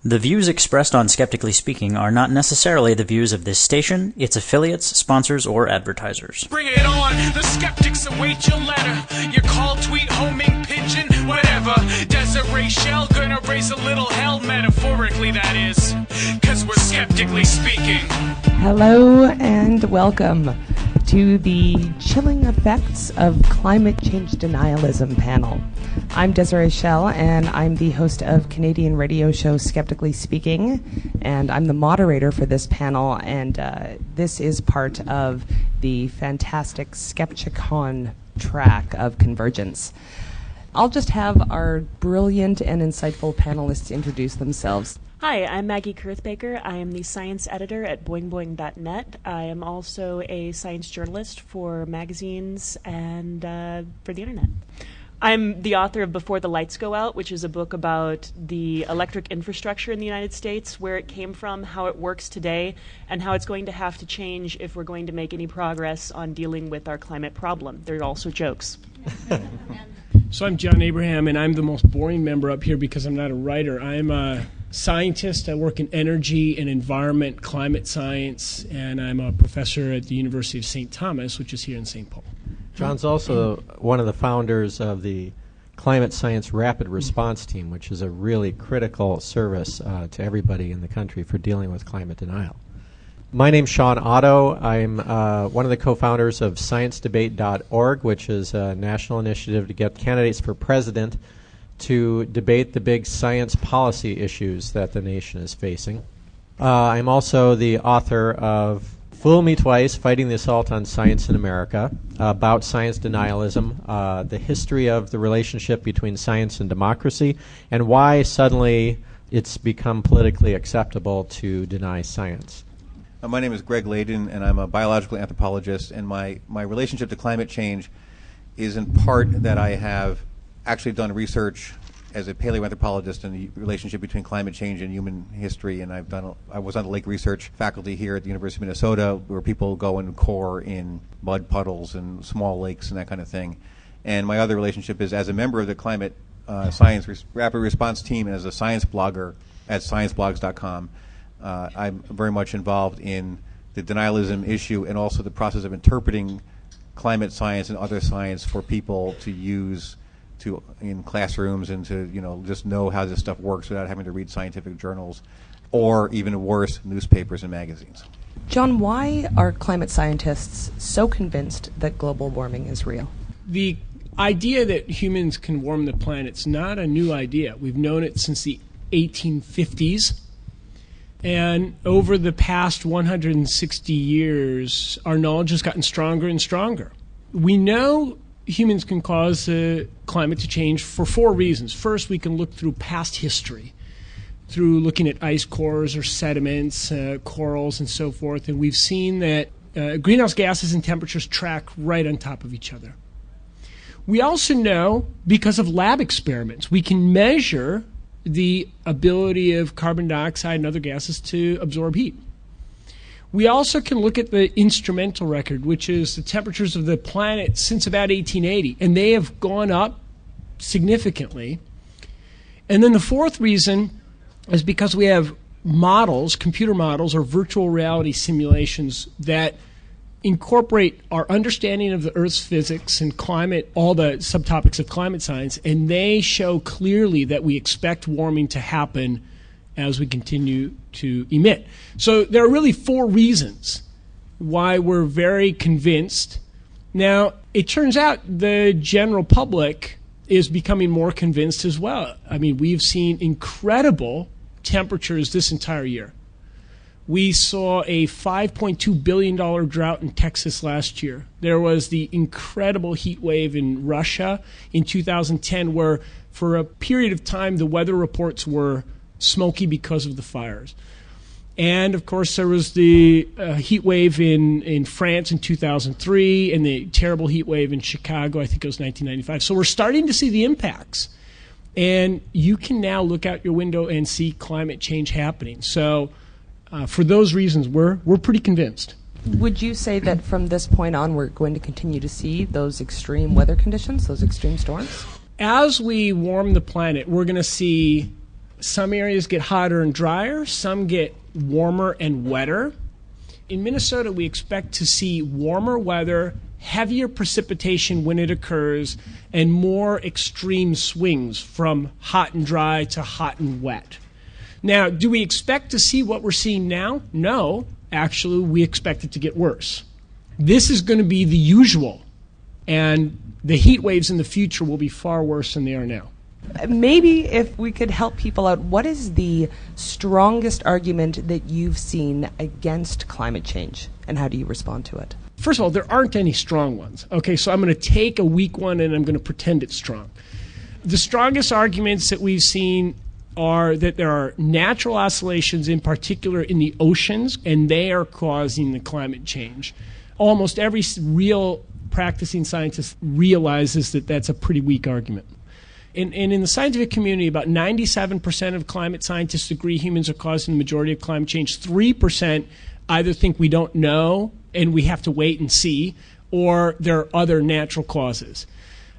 The views expressed on Skeptically Speaking are not necessarily the views of this station, its affiliates, sponsors, or advertisers. Bring it on! The skeptics await your letter. Your call, tweet, homing, pigeon, whatever. Desiree Schell gonna raise a little hell, metaphorically that is. 'Cause we're skeptically speaking. Hello and welcome to the Chilling Effects of Climate Change Denialism panel. I'm Desiree Schell, and I'm the host of Canadian radio show Skeptically Speaking, and I'm the moderator for this panel, and this is part of the fantastic Skepchickcon track of CONvergence. I'll just have our brilliant and insightful panelists introduce themselves. Hi, I'm Maggie Koerth-Baker. I am the science editor at boingboing.net. I am also a science journalist for magazines and for the internet. I'm the author of Before the Lights Go Out, which is a book about the electric infrastructure in the United States, where it came from, how it works today, and how it's going to have to change if we're going to make any progress on dealing with our climate problem. There are also jokes. So I'm John Abraham, and I'm the most boring member up here because I'm not a writer. I'm a scientist. I work in energy and environment, climate science, and I'm a professor at the University of St. Thomas, which is here in St. Paul. John's also one of the founders of the Climate Science Rapid Response Team, which is a really critical service to everybody in the country for dealing with climate denial. My name's Shawn Otto. I'm one of the co-founders of sciencedebate.org, which is a national initiative to get candidates for president to debate the big science policy issues that the nation is facing. I'm also the author of Fool Me Twice, Fighting the Assault on Science in America, about science denialism, the history of the relationship between science and democracy, and why suddenly it's become politically acceptable to deny science. My name is Greg Laden, and I'm a biological anthropologist, and my relationship to climate change is in part that I have actually done research as a paleoanthropologist in the relationship between climate change and human history, and I was on the lake research faculty here at the University of Minnesota, where people go and core in mud puddles and small lakes and that kind of thing. And my other relationship is as a member of the Climate Science Rapid Response Team and as a science blogger at scienceblogs.com. I'm very much involved in the denialism issue and also the process of interpreting climate science and other science for people to use in classrooms and to just know how this stuff works without having to read scientific journals or even worse, newspapers and magazines. John, why are climate scientists so convinced that global warming is real? The idea that humans can warm the planet's not a new idea. We've known it since the 1850s. And over the past 160 years, our knowledge has gotten stronger and stronger. We know humans can cause the climate to change for four reasons. First, we can look through past history, through looking at ice cores or sediments, corals, and so forth. And we've seen that greenhouse gases and temperatures track right on top of each other. We also know, because of lab experiments, we can measure the ability of carbon dioxide and other gases to absorb heat. We also can look at the instrumental record, which is the temperatures of the planet since about 1880, and they have gone up significantly. And then the fourth reason is because we have models, computer models or virtual reality simulations that incorporate our understanding of the Earth's physics and climate, all the subtopics of climate science, and they show clearly that we expect warming to happen as we continue to emit. So there are really four reasons why we're very convinced. Now, it turns out the general public is becoming more convinced as well. I mean, we've seen incredible temperatures this entire year. We saw a $5.2 billion drought in Texas last year. There was the incredible heat wave in Russia in 2010, where for a period of time the weather reports were smoky because of the fires. And, of course, there was the heat wave in France in 2003 and the terrible heat wave in Chicago, I think it was 1995. So we're starting to see the impacts. And you can now look out your window and see climate change happening. So for those reasons, we're pretty convinced. Would you say that from this point on we're going to continue to see those extreme weather conditions, those extreme storms? As we warm the planet, we're going to see Some areas get hotter and drier, some get warmer and wetter. In Minnesota, we expect to see warmer weather, heavier precipitation when it occurs, and more extreme swings from hot and dry to hot and wet. Now, do we expect to see what we're seeing now? No. Actually, we expect it to get worse. This is going to be the usual, and the heat waves in the future will be far worse than they are now. Maybe if we could help people out, what is the strongest argument that you've seen against climate change, and how do you respond to it? First of all, there aren't any strong ones. Okay, so I'm going to take a weak one and I'm going to pretend it's strong. The strongest arguments that we've seen are that there are natural oscillations, in particular in the oceans, and they are causing the climate change. Almost every real practicing scientist realizes that that's a pretty weak argument. And in the scientific community, about 97% of climate scientists agree humans are causing the majority of climate change. 3% either think we don't know and we have to wait and see, or there are other natural causes.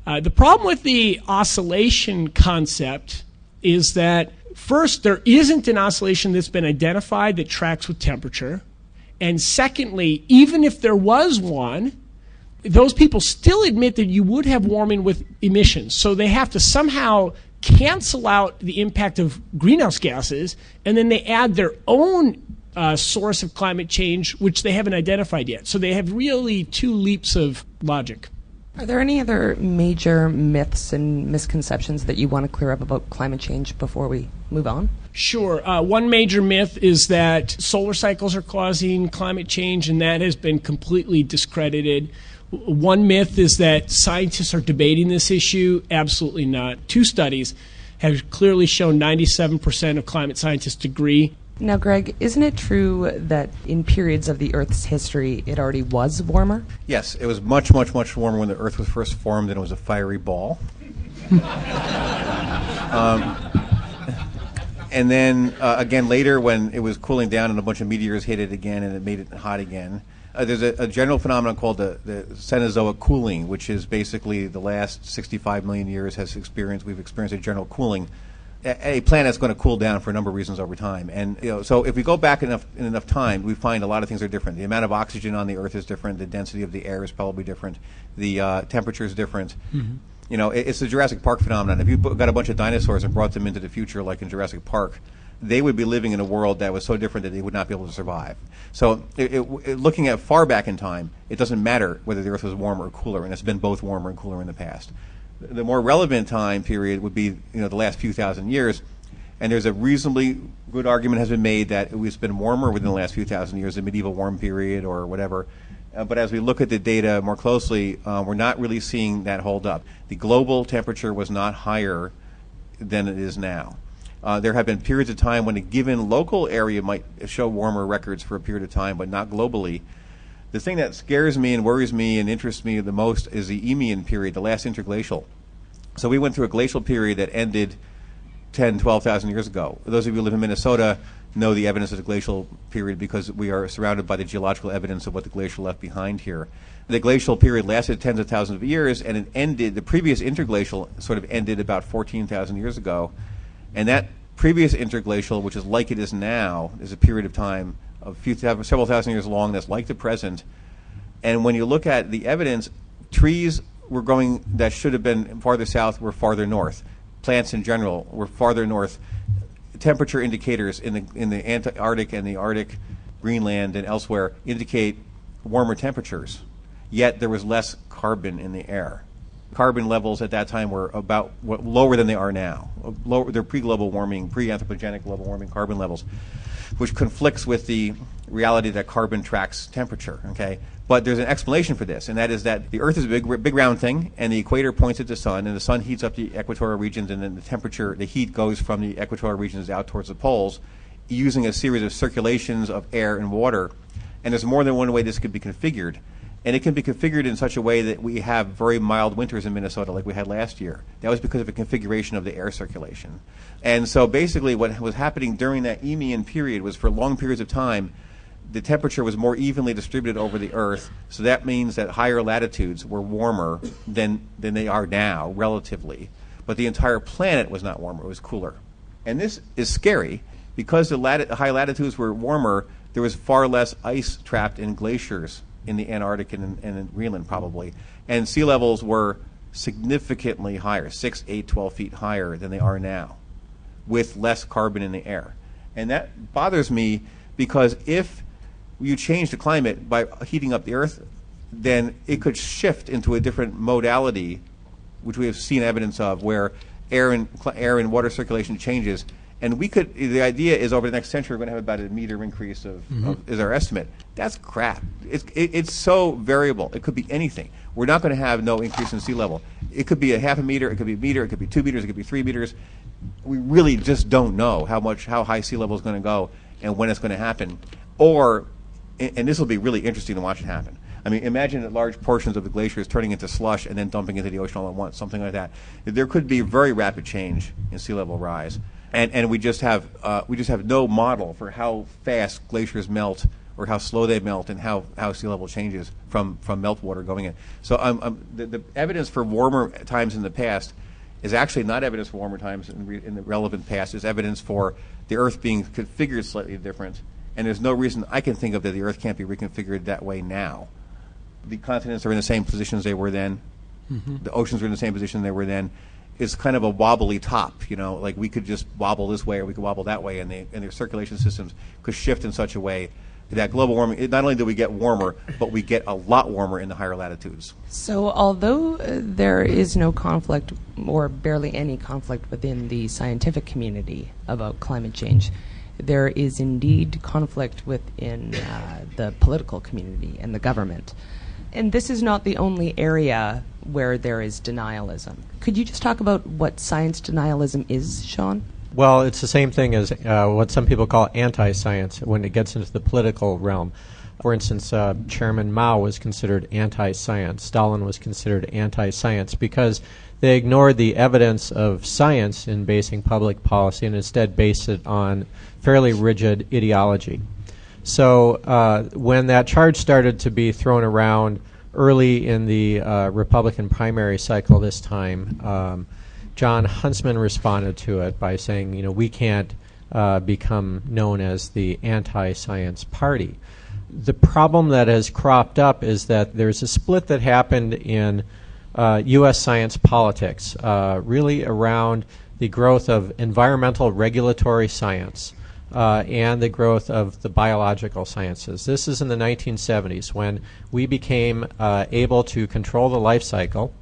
The problem with the oscillation concept is that, first, there isn't an oscillation that's been identified that tracks with temperature. And secondly, even if there was one, those people still admit that you would have warming with emissions. So they have to somehow cancel out the impact of greenhouse gases, and then they add their own source of climate change, which they haven't identified yet. So they have really two leaps of logic. Are there any other major myths and misconceptions that you want to clear up about climate change before we move on? Sure. One major myth is that solar cycles are causing climate change, and that has been completely discredited. One myth is that scientists are debating this issue. Absolutely not. 2 studies have clearly shown 97% of climate scientists agree. Now, Greg, isn't it true that in periods of the Earth's history it already was warmer? Yes, it was much, much, much warmer when the Earth was first formed, and it was a fiery ball. And then, again, later when it was cooling down and a bunch of meteors hit it again and it made it hot again. There's a general phenomenon called the Cenozoic cooling, which is basically the last 65 million years we've experienced a general cooling. A planet's going to cool down for a number of reasons over time. And so if we go back in enough time, we find a lot of things are different. The amount of oxygen on the Earth is different. The density of the air is probably different. The temperature is different. Mm-hmm. It's the Jurassic Park phenomenon. If you got a bunch of dinosaurs and brought them into the future, like in Jurassic Park, they would be living in a world that was so different that they would not be able to survive. So looking at far back in time, it doesn't matter whether the Earth was warmer or cooler, and it's been both warmer and cooler in the past. The more relevant time period would be the last few thousand years, and there's a reasonably good argument has been made that it's been warmer within the last few thousand years, the medieval warm period or whatever. But as we look at the data more closely, we're not really seeing that hold up. The global temperature was not higher than it is now. There have been periods of time when a given local area might show warmer records for a period of time, but not globally. The thing that scares me and worries me and interests me the most is the Eemian period, the last interglacial. So we went through a glacial period that ended 10, 12,000 years ago. Those of you who live in Minnesota know the evidence of the glacial period because we are surrounded by the geological evidence of what the glacier left behind here. The glacial period lasted tens of thousands of years, and it ended, the previous interglacial sort of ended about 14,000 years ago. And that previous interglacial, which is like it is now, is a period of time of several thousand years long that's like the present. And when you look at the evidence, trees were growing that should have been farther south were farther north. Plants in general were farther north. Temperature indicators in the Antarctic and the Arctic, Greenland and elsewhere indicate warmer temperatures, yet there was less carbon in the air. Carbon levels at that time were about lower than they are now. They're pre-global warming, pre-anthropogenic global warming carbon levels, which conflicts with the reality that carbon tracks temperature. Okay, but there's an explanation for this, and that is that the Earth is a big round thing, and the equator points at the sun, and the sun heats up the equatorial regions, and then the heat goes from the equatorial regions out towards the poles, using a series of circulations of air and water. And there's more than one way this could be configured. And it can be configured in such a way that we have very mild winters in Minnesota like we had last year. That was because of a configuration of the air circulation. And so basically what was happening during that Eemian period was for long periods of time, the temperature was more evenly distributed over the Earth. So that means that higher latitudes were warmer than they are now, relatively. But the entire planet was not warmer. It was cooler. And this is scary because the high latitudes were warmer. There was far less ice trapped in glaciers in the Antarctic and in Greenland, probably. And sea levels were significantly higher, 6, 8, 12 feet higher than they are now, with less carbon in the air. And that bothers me because if you change the climate by heating up the Earth, then it could shift into a different modality, which we have seen evidence of, where air and water circulation changes. And the idea is over the next century, we're going to have about a meter increase is our estimate. That's crap. It's so variable. It could be anything. We're not going to have no increase in sea level. It could be a half a meter, it could be a meter, it could be 2 meters, it could be 3 meters. We really just don't know how high sea level is going to go and when it's going to happen. And this will be really interesting to watch it happen. I mean, imagine that large portions of the glaciers turning into slush and then dumping into the ocean all at once, something like that. There could be very rapid change in sea level rise. And we just have no model for how fast glaciers melt or how slow they melt and how sea level changes from meltwater going in. So the evidence for warmer times in the past is actually not evidence for warmer times in the relevant past. It's evidence for the Earth being configured slightly different. And there's no reason I can think of that the Earth can't be reconfigured that way now. The continents are in the same positions they were then. Mm-hmm. The oceans are in the same position they were then. It's kind of a wobbly top, like we could just wobble this way or we could wobble that way, and their circulation systems could shift in such a way that global warming, not only do we get warmer, but we get a lot warmer in the higher latitudes. So although there is no conflict, or barely any conflict within the scientific community about climate change, there is indeed conflict within the political community and the government. And this is not the only area where there is denialism. Could you just talk about what science denialism is, Shawn? Well, it's the same thing as what some people call anti-science when it gets into the political realm. For instance, Chairman Mao was considered anti-science. Stalin was considered anti-science because they ignored the evidence of science in basing public policy and instead based it on fairly rigid ideology. So when that charge started to be thrown around early in the Republican primary cycle this time, John Huntsman responded to it by saying, we can't become known as the anti-science party. The problem that has cropped up is that there's a split that happened in U.S. science politics, really around the growth of environmental regulatory science and the growth of the biological sciences. This is in the 1970s when we became able to control the life cycle,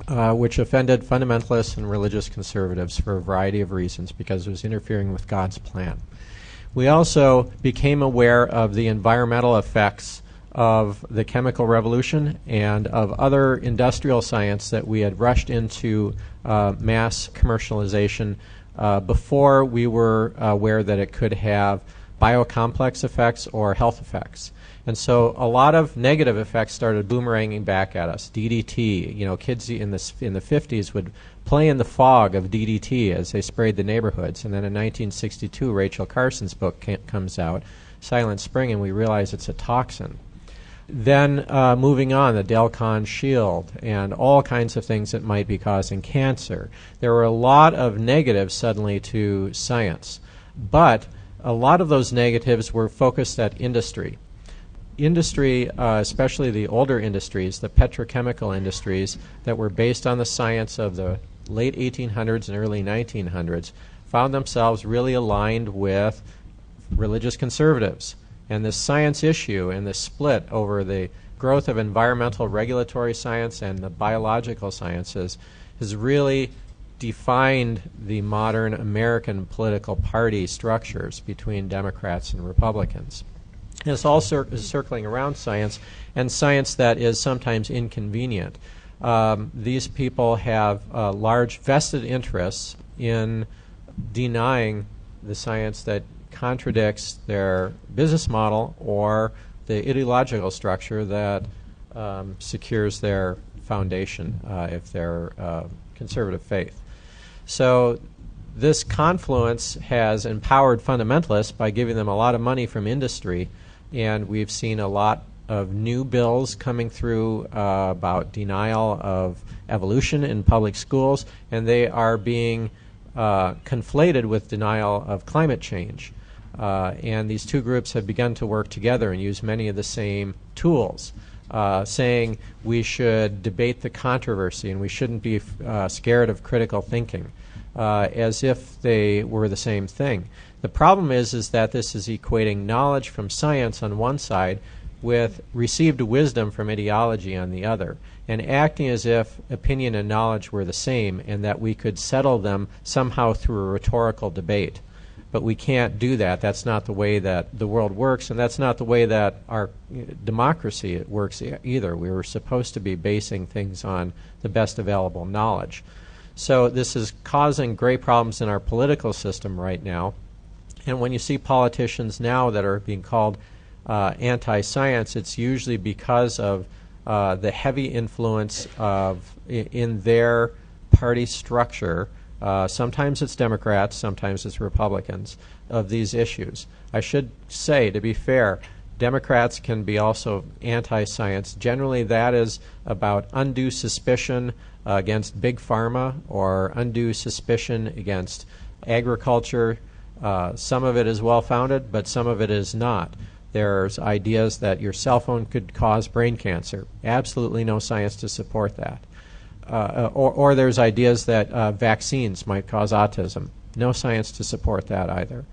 which offended fundamentalists and religious conservatives for a variety of reasons because it was interfering with God's plan. We also became aware of the environmental effects of the chemical revolution and of other industrial science that we had rushed into mass commercialization before we were aware that it could have biocomplex effects or health effects. And so a lot of negative effects started boomeranging back at us. DDT, kids in the 50s would play in the fog of DDT as they sprayed the neighborhoods. And then in 1962, Rachel Carson's book comes out, Silent Spring, and we realize it's a toxin. Then moving on, the Delcon shield and all kinds of things that might be causing cancer. There were a lot of negatives suddenly to science. But a lot of those negatives were focused at industry. Industry, especially the older industries, the petrochemical industries that were based on the science of the late 1800s and early 1900s, found themselves really aligned with religious conservatives. And this science issue and this split over the growth of environmental regulatory science and the biological sciences has really defined the modern American political party structures between Democrats and Republicans. And it's all circling around science, and science that is sometimes inconvenient. These people have large vested interests in denying the science that contradicts their business model or the ideological structure that secures their foundation if they're conservative faith. So this confluence has empowered fundamentalists by giving them a lot of money from industry, and we've seen a lot of new bills coming through about denial of evolution in public schools, and they are being conflated with denial of climate change. And these two groups have begun to work together and use many of the same tools, saying we should debate the controversy and we shouldn't be scared of critical thinking, as if they were the same thing. The problem is that this is equating knowledge from science on one side with received wisdom from ideology on the other, and acting as if opinion and knowledge were the same and that we could settle them somehow through a rhetorical debate. But we can't do that. That's not the way that the world works, and that's not the way that our democracy works either. We were supposed to be basing things on the best available knowledge. So this is causing great problems in our political system right now. And when you see politicians now that are being called anti-science, it's usually because of the heavy influence of in their party structure. Sometimes it's Democrats, sometimes it's Republicans, of these issues. I should say, to be fair, Democrats can be also anti-science. Generally, that is about undue suspicion against big pharma or undue suspicion against agriculture. Some of it is well-founded, but some of it is not. There's ideas that your cell phone could cause brain cancer. Absolutely no science to support that. Or there's ideas that vaccines might cause autism. No science to support that either.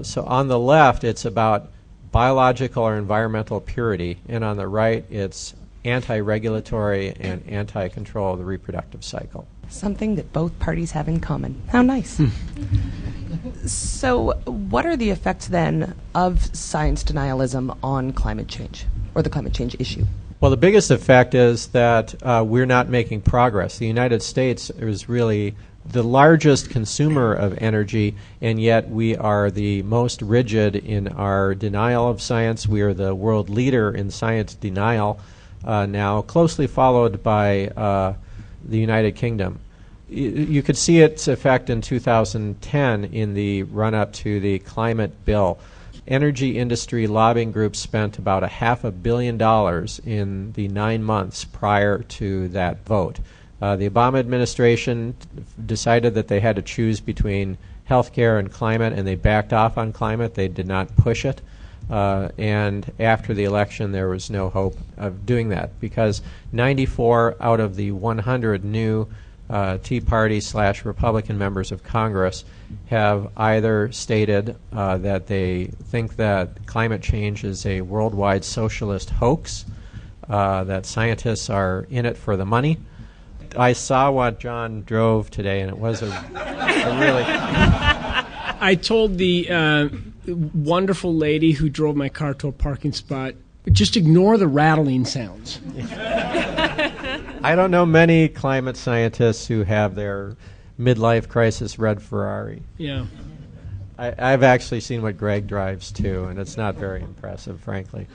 So on the left, it's about biological or environmental purity, and on the right, it's anti-regulatory and anti-control of the reproductive cycle. Something that both parties have in common. How nice. So what are the effects then of science denialism on climate change, or the climate change issue? Well, the biggest effect is that we're not making progress. The United States is really the largest consumer of energy, and yet we are the most rigid in our denial of science. We are the world leader in science denial now, closely followed by the United Kingdom. You could see its effect in 2010 in the run-up to the climate bill. Energy industry lobbying groups spent about $500 million in the 9 months prior to that vote. The Obama administration decided that they had to choose between healthcare and climate, and they backed off on climate. They did not push it. And after the election, there was no hope of doing that because 94 out of the 100 new Tea Party / Republican members of Congress have either stated that they think that climate change is a worldwide socialist hoax, that scientists are in it for the money. I saw what John drove today, and it was a really... I told the wonderful lady who drove my car to a parking spot, just ignore the rattling sounds. I don't know many climate scientists who have their midlife crisis red Ferrari. Yeah. I've actually seen what Greg drives too, and it's not very impressive, frankly.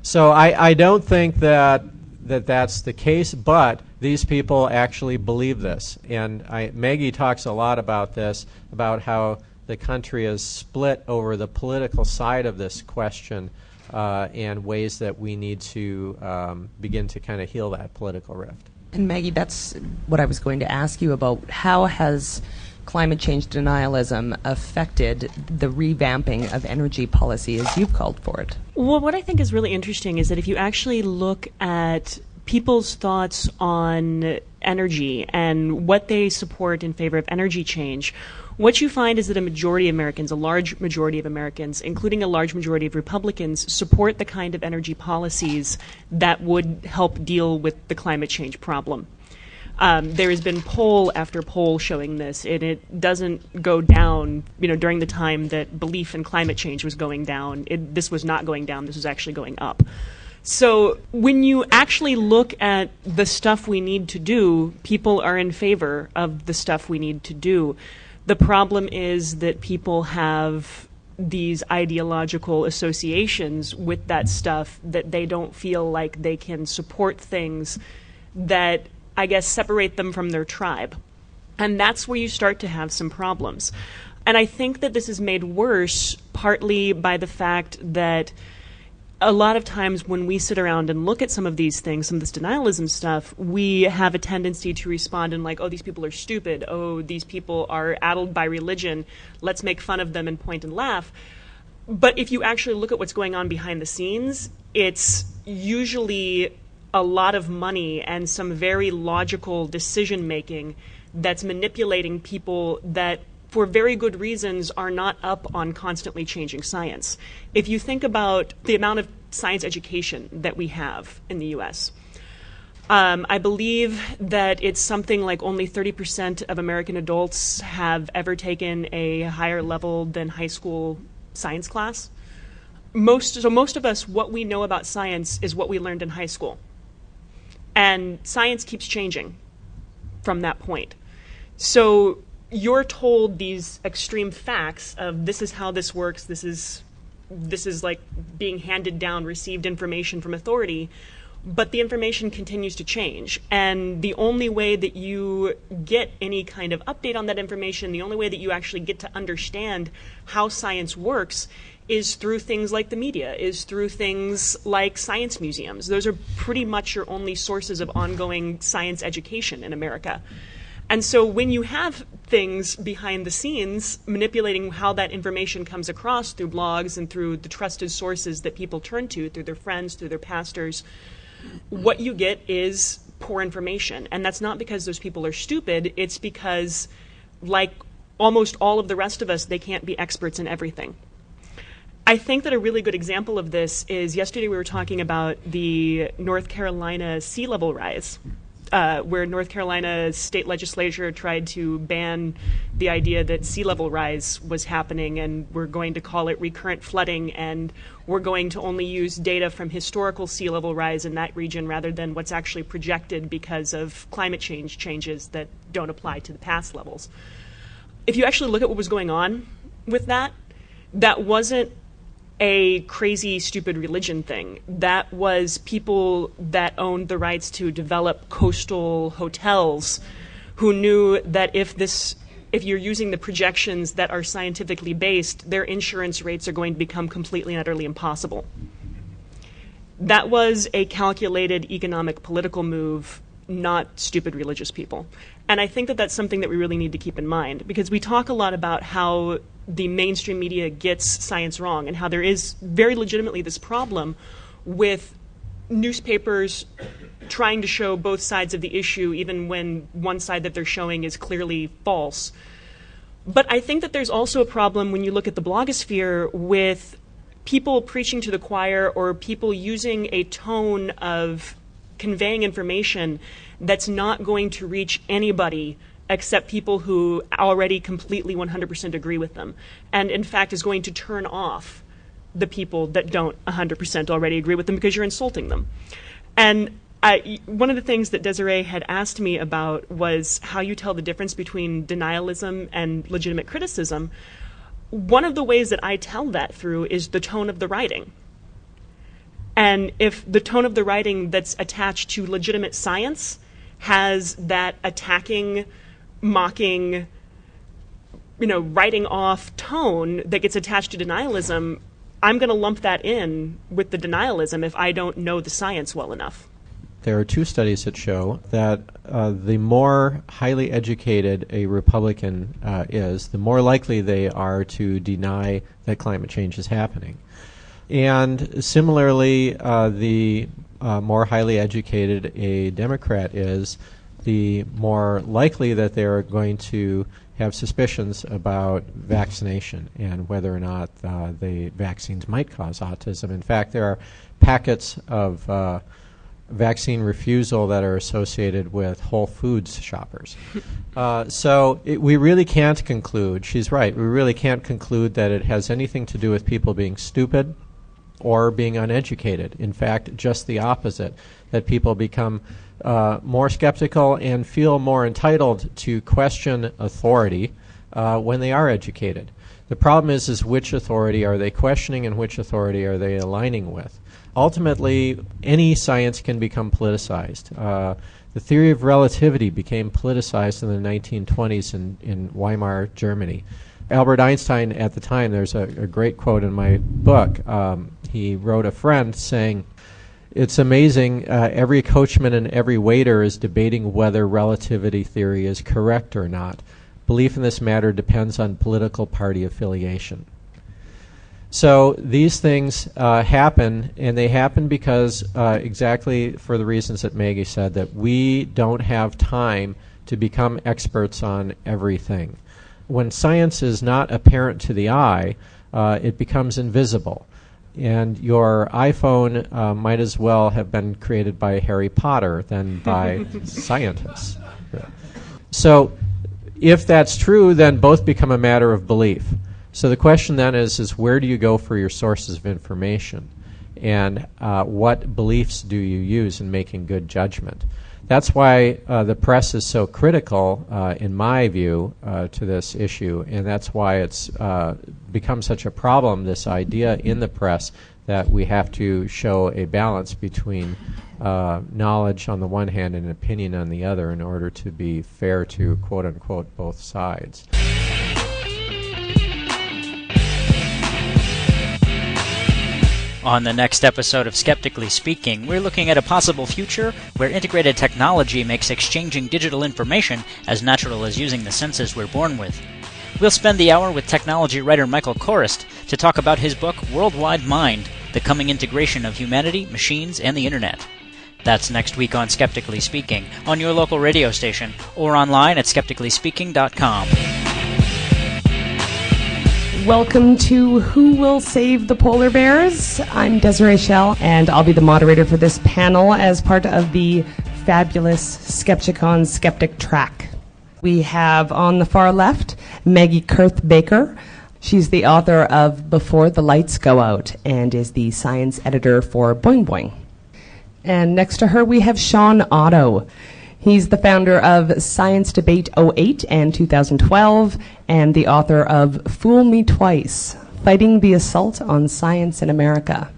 So I don't think that's the case, but these people actually believe this. And Maggie talks a lot about this, about how the country is split over the political side of this question and ways that we need to begin to kind of heal that political rift. And Maggie, that's what I was going to ask you about. How has climate change denialism affected the revamping of energy policy as you've called for it? Well, what I think is really interesting is that if you actually look at people's thoughts on energy and what they support in favor of energy change, what you find is that a majority of Americans, a large majority of Americans, including a large majority of Republicans, support the kind of energy policies that would help deal with the climate change problem. There has been poll after poll showing this, and it doesn't go down. During the time that belief in climate change was going down, this was not going down. This was actually going up. So when you actually look at the stuff we need to do, people are in favor of the stuff we need to do. The problem is that people have these ideological associations with that stuff that they don't feel like they can support things that, I guess, separate them from their tribe. And that's where you start to have some problems. And I think that this is made worse partly by the fact that a lot of times when we sit around and look at some of these things, some of this denialism stuff, we have a tendency to respond in like, oh, these people are stupid. Oh, these people are addled by religion. Let's make fun of them and point and laugh. But if you actually look at what's going on behind the scenes, it's usually a lot of money and some very logical decision-making that's manipulating people that, for very good reasons, are not up on constantly changing science. If you think about the amount of science education that we have in the U.S., I believe that it's something like only 30% of American adults have ever taken a higher level than high school science class. Most of us, what we know about science is what we learned in high school. And science keeps changing from that point. So you're told these extreme facts of this is how this works, this is like being handed down, received information from authority, but the information continues to change. And the only way that you get any kind of update on that information, the only way that you actually get to understand how science works is through things like the media, is through things like science museums. Those are pretty much your only sources of ongoing science education in America. And so when you have things behind the scenes manipulating how that information comes across through blogs and through the trusted sources that people turn to, through their friends, through their pastors, what you get is poor information. And that's not because those people are stupid. It's because, like almost all of the rest of us, they can't be experts in everything. I think that a really good example of this is yesterday we were talking about the North Carolina sea level rise, where North Carolina state legislature tried to ban the idea that sea level rise was happening, and we're going to call it recurrent flooding, and we're going to only use data from historical sea level rise in that region rather than what's actually projected because of climate changes that don't apply to the past levels. If you actually look at what was going on with that, that wasn't a crazy, stupid religion thing. That was people that owned the rights to develop coastal hotels who knew that if you're using the projections that are scientifically based, their insurance rates are going to become completely and utterly impossible. That was a calculated economic political move, not stupid religious people. And I think that that's something that we really need to keep in mind, because we talk a lot about how the mainstream media gets science wrong and how there is very legitimately this problem with newspapers trying to show both sides of the issue even when one side that they're showing is clearly false. But I think that there's also a problem when you look at the blogosphere with people preaching to the choir or people using a tone of conveying information that's not going to reach anybody except people who already completely 100% agree with them, and in fact is going to turn off the people that don't 100% already agree with them because you're insulting them. And one of the things that Desiree had asked me about was how you tell the difference between denialism and legitimate criticism. One of the ways that I tell that through is the tone of the writing. And if the tone of the writing that's attached to legitimate science has that attacking, mocking, writing off tone that gets attached to denialism, I'm going to lump that in with the denialism if I don't know the science well enough. There are two studies that show that the more highly educated a Republican is, the more likely they are to deny that climate change is happening. And similarly, the more highly educated a Democrat is, the more likely that they're going to have suspicions about vaccination and whether or not the vaccines might cause autism. In fact, there are packets of vaccine refusal that are associated with Whole Foods shoppers. We really can't conclude, she's right, we really can't conclude that it has anything to do with people being stupid or being uneducated. In fact, just the opposite, that people become more skeptical and feel more entitled to question authority when they are educated. The problem is which authority are they questioning and which authority are they aligning with? Ultimately, any science can become politicized. The theory of relativity became politicized in the 1920s in Weimar, Germany. Albert Einstein at the time, there's a great quote in my book, he wrote a friend saying, "It's amazing, every coachman and every waiter is debating whether relativity theory is correct or not. Belief in this matter depends on political party affiliation." So these things happen, and they happen because exactly for the reasons that Maggie said, that we don't have time to become experts on everything. When science is not apparent to the eye, it becomes invisible. And your iPhone might as well have been created by Harry Potter than by scientists. So if that's true, then both become a matter of belief. So the question then is where do you go for your sources of information? And what beliefs do you use in making good judgment? That's why the press is so critical, in my view, to this issue, and that's why it's become such a problem, this idea in the press that we have to show a balance between knowledge on the one hand and opinion on the other in order to be fair to, quote-unquote, both sides. On the next episode of Skeptically Speaking, we're looking at a possible future where integrated technology makes exchanging digital information as natural as using the senses we're born with. We'll spend the hour with technology writer Michael Koerth to talk about his book Worldwide Mind, the coming integration of humanity, machines, and the Internet. That's next week on Skeptically Speaking, on your local radio station, or online at skepticallyspeaking.com. Welcome to Who Will Save the Polar Bears? I'm Desiree Schell, and I'll be the moderator for this panel as part of the fabulous Skepchickcon Skeptic track. We have on the far left Maggie Koerth-Baker. She's the author of Before the Lights Go Out and is the science editor for Boing Boing. And next to her we have Shawn Otto. He's the founder of Science Debate 08 and 2012 and the author of Fool Me Twice, Fighting the Assault on Science in America.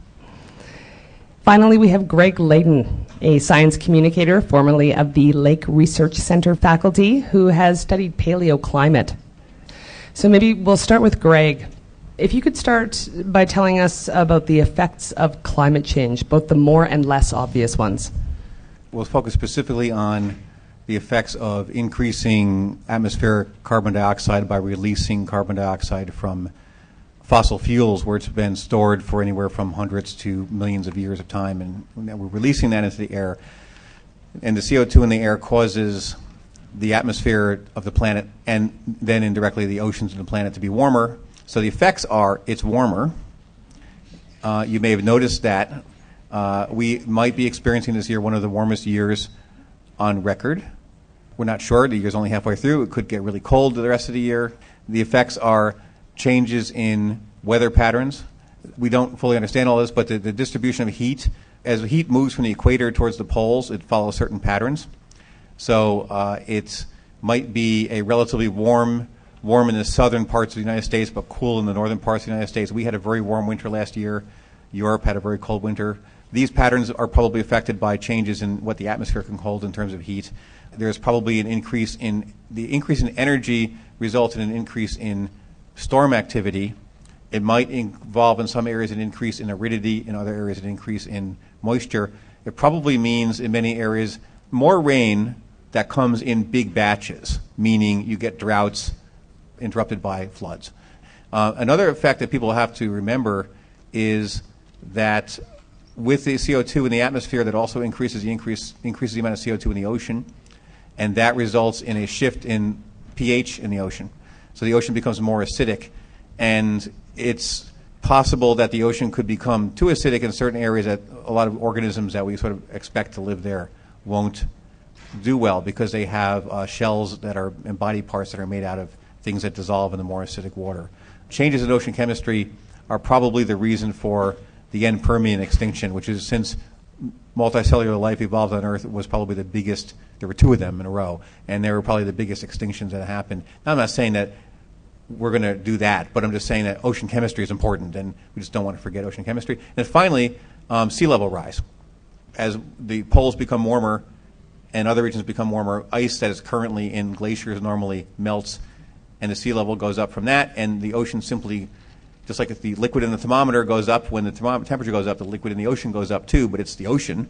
Finally, we have Greg Laden, a science communicator formerly of the Lake Research Center faculty who has studied paleoclimate. So maybe we'll start with Greg. If you could start by telling us about the effects of climate change, both the more and less obvious ones. We'll focus specifically on the effects of increasing atmospheric carbon dioxide by releasing carbon dioxide from fossil fuels where it's been stored for anywhere from hundreds to millions of years of time, and we're releasing that into the air. And the CO2 in the air causes the atmosphere of the planet and then indirectly the oceans of the planet to be warmer. So the effects are it's warmer. You may have noticed that we might be experiencing this year one of the warmest years on record. We're not sure. The year's only halfway through. It could get really cold the rest of the year. The effects are changes in weather patterns. We don't fully understand all this, but the distribution of heat, as the heat moves from the equator towards the poles, it follows certain patterns. So it might be a relatively warm in the southern parts of the United States, but cool in the northern parts of the United States. We had a very warm winter last year. Europe had a very cold winter. These patterns are probably affected by changes in what the atmosphere can hold in terms of heat. There's probably an increase in energy results in an increase in storm activity. It might involve in some areas an increase in aridity, in other areas an increase in moisture. It probably means in many areas more rain that comes in big batches, meaning you get droughts interrupted by floods. Another effect that people have to remember is that with the CO2 in the atmosphere, that also increases the amount of CO2 in the ocean, and that results in a shift in pH in the ocean. So the ocean becomes more acidic, and it's possible that the ocean could become too acidic in certain areas that a lot of organisms that we sort of expect to live there won't do well because they have shells that are and body parts that are made out of things that dissolve in the more acidic water. Changes in ocean chemistry are probably the reason for the end Permian extinction, which is since multicellular life evolved on Earth, was probably the biggest. There were two of them in a row, and they were probably the biggest extinctions that happened. Now, I'm not saying that we're going to do that, but I'm just saying that ocean chemistry is important, and we just don't want to forget ocean chemistry. And finally, sea level rise. As the poles become warmer and other regions become warmer, ice that is currently in glaciers normally melts, and the sea level goes up from that, and the ocean simply Just like if the liquid in the thermometer goes up, when the temperature goes up, the liquid in the ocean goes up too, but it's the ocean.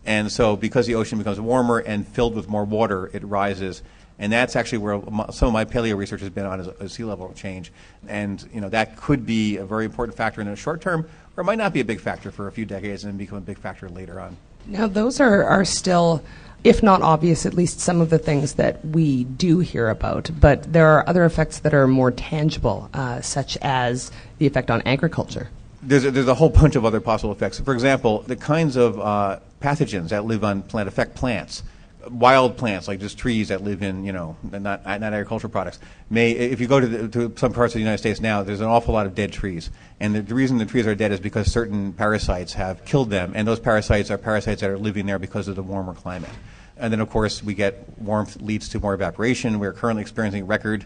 And so because the ocean becomes warmer and filled with more water, it rises. And that's actually where some of my paleo research has been on, is sea level change. And that could be a very important factor in the short term, or it might not be a big factor for a few decades and then become a big factor later on. Now, those are still, if not obvious, at least some of the things that we do hear about. But there are other effects that are more tangible, such as the effect on agriculture. There's a whole bunch of other possible effects. For example, the kinds of pathogens that live on affect plants. Wild plants, like just trees that live in, not agricultural products. If you go to some parts of the United States now, there's an awful lot of dead trees. And the reason the trees are dead is because certain parasites have killed them. And those parasites are parasites that are living there because of the warmer climate. And then, of course, we get warmth leads to more evaporation. We're currently experiencing record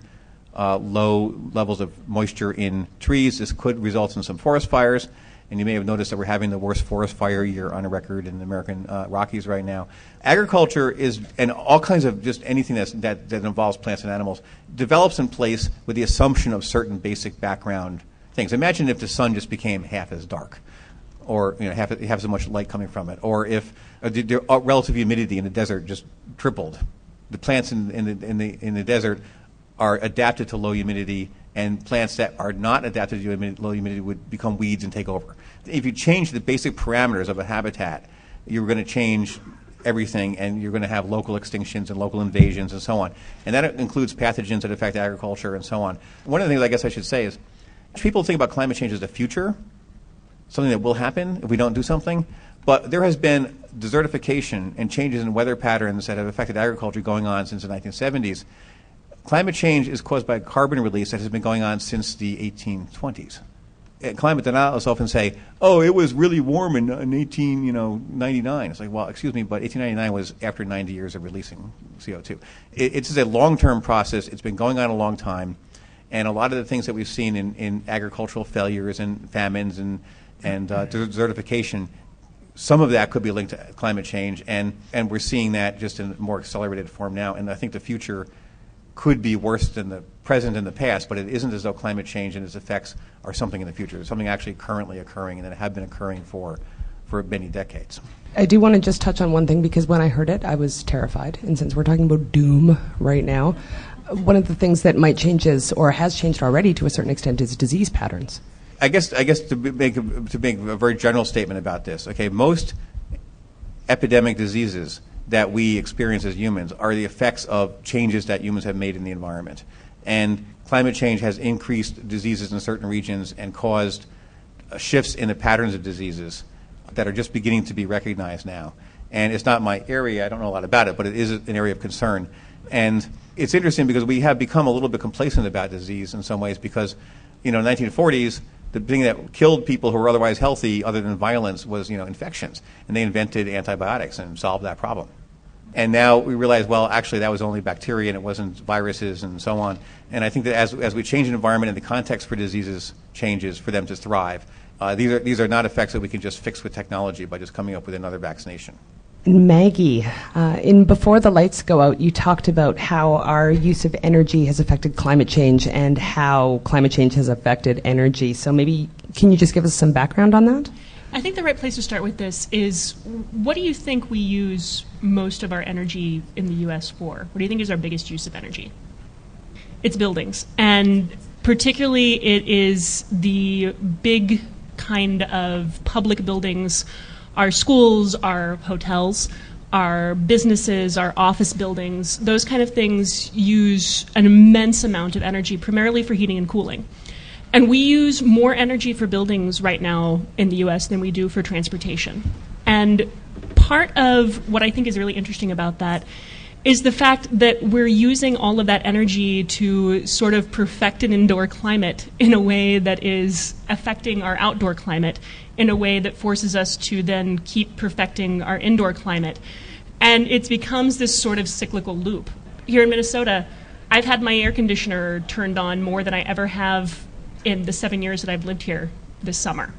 low levels of moisture in trees. This could result in some forest fires. And you may have noticed that we're having the worst forest fire year on a record in the American Rockies right now. Agriculture and all kinds of just anything that involves plants and animals develops in place with the assumption of certain basic background things. Imagine if the sun just became half as dark, or half as much light coming from it, or if the relative humidity in the desert just tripled. The plants in the desert are adapted to low humidity, and plants that are not adapted to low humidity would become weeds and take over. If you change the basic parameters of a habitat, you're going to change everything, and you're going to have local extinctions and local invasions and so on. And that includes pathogens that affect agriculture and so on. One of the things I guess I should say is people think about climate change as the future, something that will happen if we don't do something. But there has been desertification and changes in weather patterns that have affected agriculture going on since the 1970s. Climate change is caused by carbon release that has been going on since the 1820s. Climate denialists often say, "Oh, it was really warm in 1899." It's like, well, excuse me, but 1899 was after 90 years of releasing CO2. It's a long-term process. It's been going on a long time, and a lot of the things that we've seen in agricultural failures and famines and desertification, some of that could be linked to climate change, and we're seeing that just in a more accelerated form now. And I think the future could be worse than the present and the past, but it isn't as though climate change and its effects are something in the future. It's something actually currently occurring and that have been occurring for many decades. I do want to just touch on one thing, because when I heard it, I was terrified. And since we're talking about doom right now, one of the things that might change is, or has changed already to a certain extent, is disease patterns. I guess to make a very general statement about this, okay, most epidemic diseases that we experience as humans are the effects of changes that humans have made in the environment. And climate change has increased diseases in certain regions and caused shifts in the patterns of diseases that are just beginning to be recognized now. And it's not my area, I don't know a lot about it, but it is an area of concern. And it's interesting because we have become a little bit complacent about disease in some ways, because, in the 1940s, the thing that killed people who were otherwise healthy, other than violence, was infections, and they invented antibiotics and solved that problem. And now we realize, well, actually, that was only bacteria and it wasn't viruses and so on. And I think that as we change an environment and the context for diseases changes for them to thrive, these are not effects that we can just fix with technology by just coming up with another vaccination. Maggie, in Before the Lights Go Out, you talked about how our use of energy has affected climate change and how climate change has affected energy. So maybe can you just give us some background on that? I think the right place to start with this is, what do you think we use most of our energy in the U.S. for? What do you think is our biggest use of energy? It's buildings. And particularly it is the big kind of public buildings, our schools, our hotels, our businesses, our office buildings. Those kind of things use an immense amount of energy, primarily for heating and cooling. And we use more energy for buildings right now in the U.S. than we do for transportation. And part of what I think is really interesting about that is the fact that we're using all of that energy to sort of perfect an indoor climate in a way that is affecting our outdoor climate in a way that forces us to then keep perfecting our indoor climate. And it becomes this sort of cyclical loop. Here in Minnesota, I've had my air conditioner turned on more than I ever have in the 7 years that I've lived here this summer.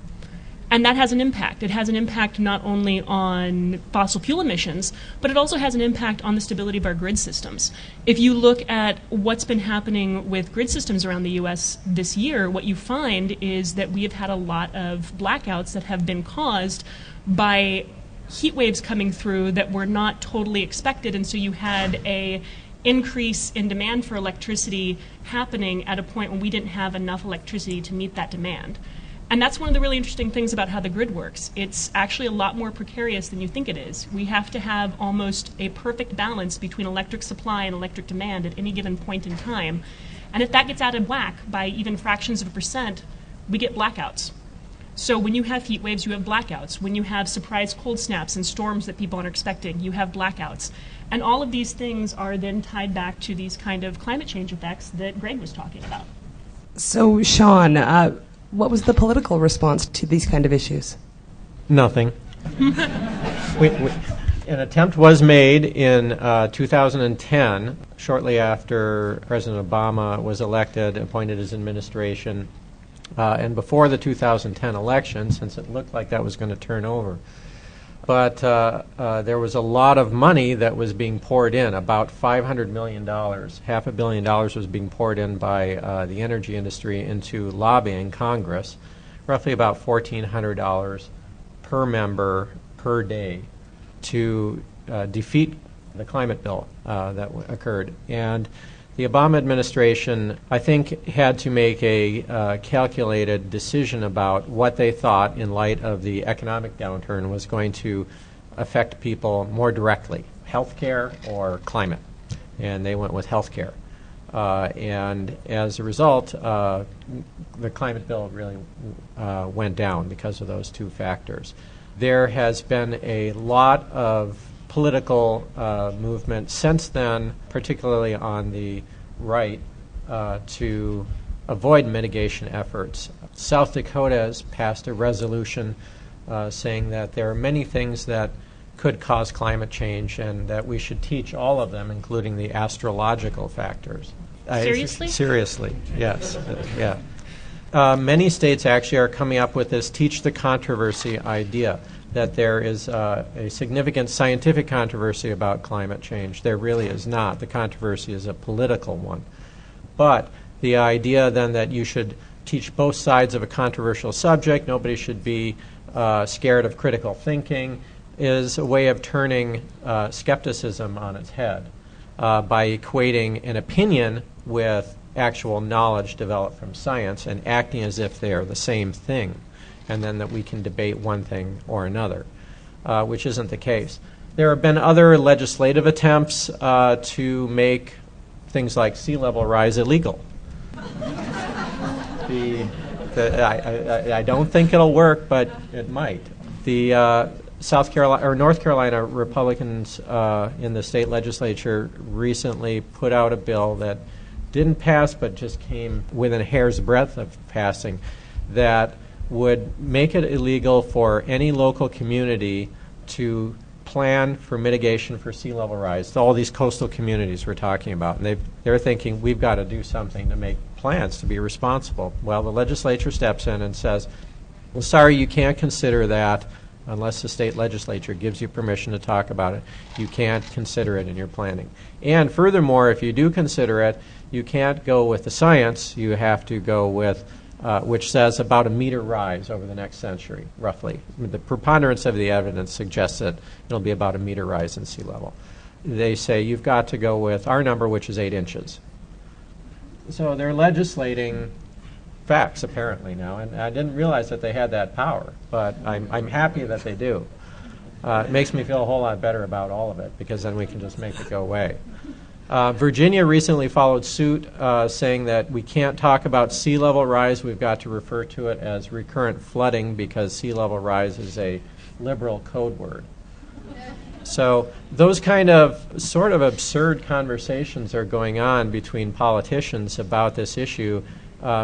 And that has an impact. It has an impact not only on fossil fuel emissions, but it also has an impact on the stability of our grid systems. If you look at what's been happening with grid systems around the U.S. this year, what you find is that we have had a lot of blackouts that have been caused by heat waves coming through that were not totally expected, and so you had a increase in demand for electricity happening at a point when we didn't have enough electricity to meet that demand. And that's one of the really interesting things about how the grid works. It's actually a lot more precarious than you think it is. We have to have almost a perfect balance between electric supply and electric demand at any given point in time. And if that gets out of whack by even fractions of a percent, we get blackouts. So when you have heat waves, you have blackouts. When you have surprise cold snaps and storms that people aren't expecting, you have blackouts. And all of these things are then tied back to these kind of climate change effects that Greg was talking about. So, Shawn, what was the political response to these kind of issues? Nothing. An attempt was made in 2010, shortly after President Obama was elected, appointed his administration, and before the 2010 election, since it looked like that was going to turn over. But there was a lot of money that was being poured in, about $500 million. $500 million was being poured in by the energy industry into lobbying Congress, roughly about $1,400 per member per day to defeat the climate bill that occurred. And the Obama administration, I think, had to make a calculated decision about what they thought, in light of the economic downturn, was going to affect people more directly, healthcare or climate. And they went with healthcare. And as a result, the climate bill really went down because of those two factors. There has been a lot of political movement since then, particularly on the right, to avoid mitigation efforts. South Dakota has passed a resolution saying that there are many things that could cause climate change and that we should teach all of them, including the astrological factors. Seriously? Seriously, yes. Yeah. Many states actually are coming up with this teach the controversy idea, that there is a significant scientific controversy about climate change. There really is not. The controversy is a political one. But the idea then that you should teach both sides of a controversial subject, nobody should be scared of critical thinking, is a way of turning skepticism on its head by equating an opinion with actual knowledge developed from science and acting as if they are the same thing, and then that we can debate one thing or another, which isn't the case. There have been other legislative attempts to make things like sea level rise illegal. I don't think it'll work, but it might. The South Carolina or North Carolina Republicans in the state legislature recently put out a bill that didn't pass, but just came within a hair's breadth of passing, that would make it illegal for any local community to plan for mitigation for sea level rise. So all these coastal communities we're talking about, and they're thinking we've got to do something to make plans to be responsible. Well, the legislature steps in and says, well, sorry, you can't consider that unless the state legislature gives you permission to talk about it. You can't consider it in your planning. And furthermore, if you do consider it, you can't go with the science. You have to go with which says about a meter rise over the next century, roughly. The preponderance of the evidence suggests that it'll be about a meter rise in sea level. They say you've got to go with our number, which is 8 inches. So they're legislating facts, apparently, now, and I didn't realize that they had that power, but I'm happy that they do. It makes me feel a whole lot better about all of it, because then we can just make it go away. Virginia recently followed suit, saying that we can't talk about sea level rise. We've got to refer to it as recurrent flooding, because sea level rise is a liberal code word. So those kind of sort of absurd conversations are going on between politicians about this issue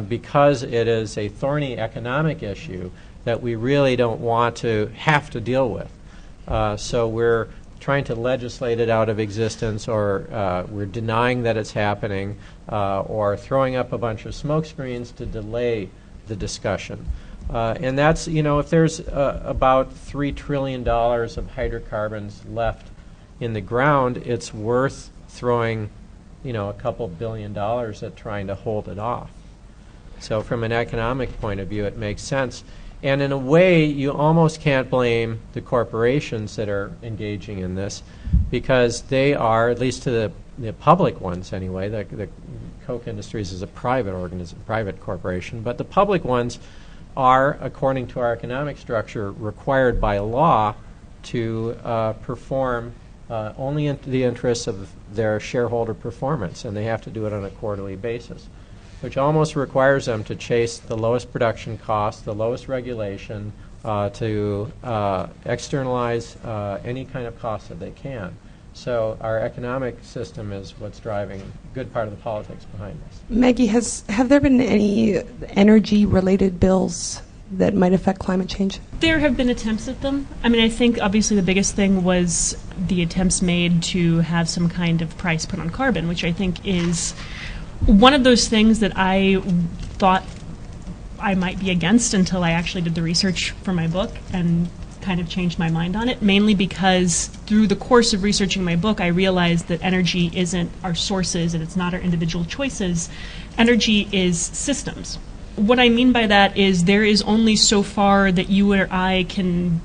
because it is a thorny economic issue that we really don't want to have to deal with. So we're trying to legislate it out of existence, or we're denying that it's happening, or throwing up a bunch of smoke screens to delay the discussion. And that's, if there's about $3 trillion of hydrocarbons left in the ground, it's worth throwing, a couple $1 billion at trying to hold it off. So from an economic point of view, it makes sense. And in a way, you almost can't blame the corporations that are engaging in this, because they are, at least to the public ones anyway, the Koch Industries is a private corporation, but the public ones are, according to our economic structure, required by law to perform only in the interests of their shareholder performance, and they have to do it on a quarterly basis, which almost requires them to chase the lowest production cost, the lowest regulation, to externalize any kind of cost that they can. So our economic system is what's driving a good part of the politics behind this. Maggie, have there been any energy-related bills that might affect climate change? There have been attempts at them. I mean, I think obviously the biggest thing was the attempts made to have some kind of price put on carbon, which I think is one of those things that I thought I might be against until I actually did the research for my book and kind of changed my mind on it, mainly because through the course of researching my book, I realized that energy isn't our sources and it's not our individual choices. Energy is systems. What I mean by that is there is only so far that you or I can